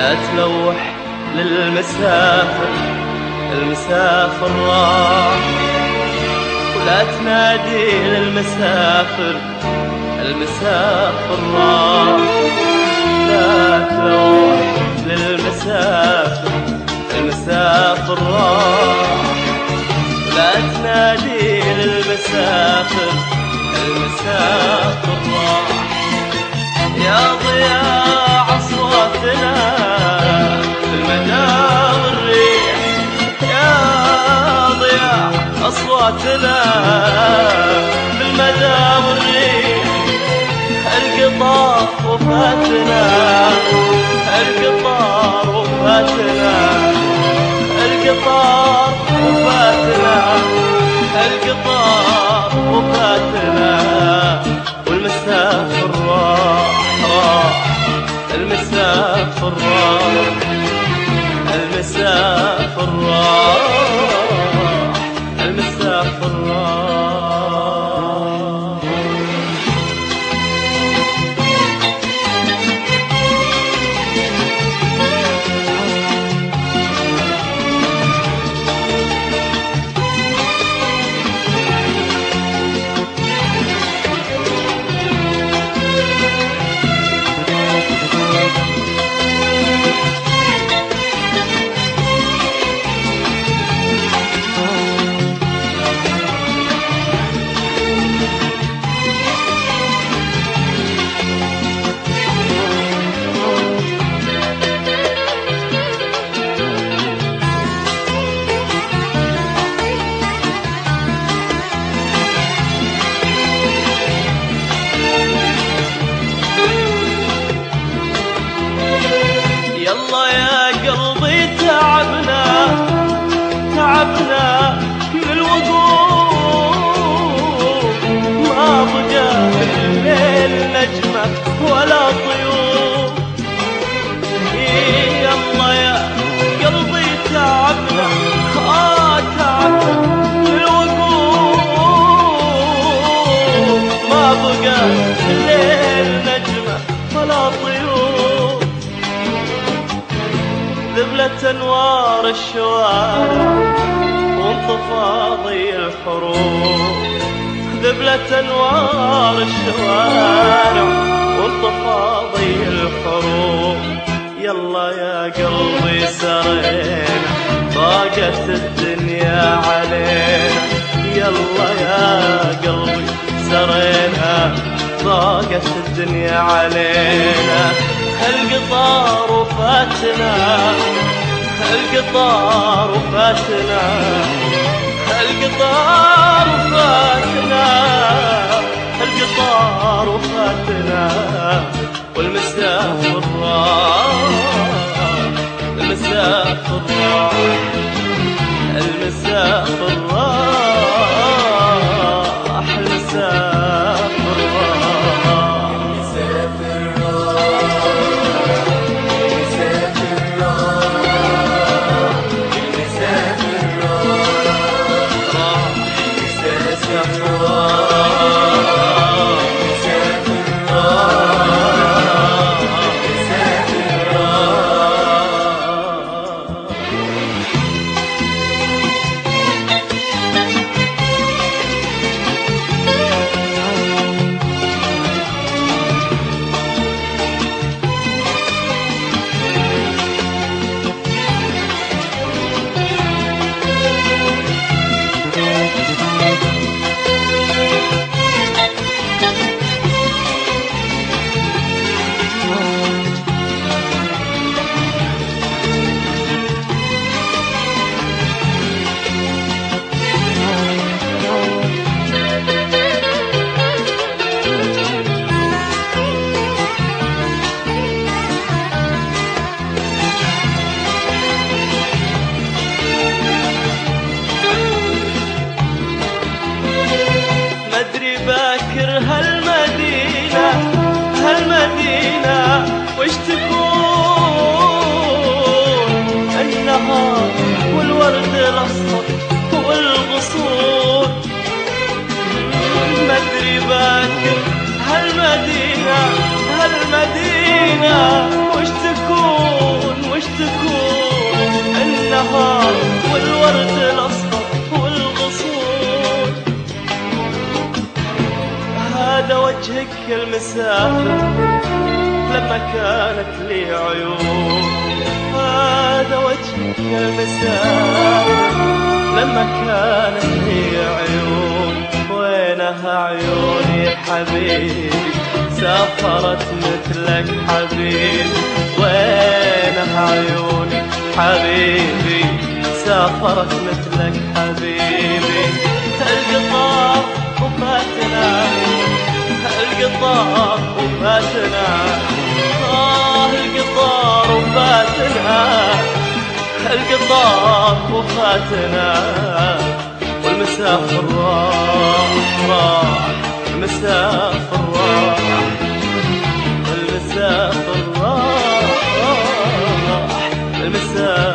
لا تلوح للمسافر، المسافر راح، ولا تنادي للمسافر، المسافر راح. لا تلوح للمسافر، المسافر راح، ولا تنادي للمسافر، المسافر راح. يا ضياء أصواتنا في المدى والريح، يا ضياء أصواتنا في المدى والريح. القطار وفاتنا، القطار وفاتنا، القطار وفاتنا، القطار وفاتنا، والمسافر راح راح، المسافر راح، المسافر راح، المسافر راح. يلا يا قلبي تعبنا، تعبنا من الوقوف، ما بقى بالليل نجمة ولا طيور. يلا يا قلبي تعبنا، تعبنا من الوقوف، ما بقى بالليل نجمة ولا طيور. ذبلت أنوار الشوارع وانطفى ضي الحروب، ذبلت أنوار الشوارع وانطفى ضي الحروب. يلا يا قلبي سرينا، ضاقت الدنيا علينا. يلا يا قلبي سرينا، ضاقت الدنيا علينا. القطار وفاتنا، القطار وفاتنا، القطار وفاتنا، القطار وفاتنا، والمسافر راح، المسافر راح، المسافر راح، المسافر راح. باكر هالمدينة، هالمدينة وش تكون؟ النهار والورد الأصفر والغصون. مدري باكر هالمدينة، هالمدينة وش تكون؟ المسافر لما كانت لي عيون، هذا وجهك يا المسافر لما كانت لي عيون. وينها عيوني حبيبي سافرت مثلك حبيبي، وينها عيوني حبيبي سافرت مثلك حبيبي. القطار وفاتنا، القطار وفاتنا، القطار وفاتنا، القطار وفاتنا. والمسافر راح، المسافر راح، المسافر راح، المسافر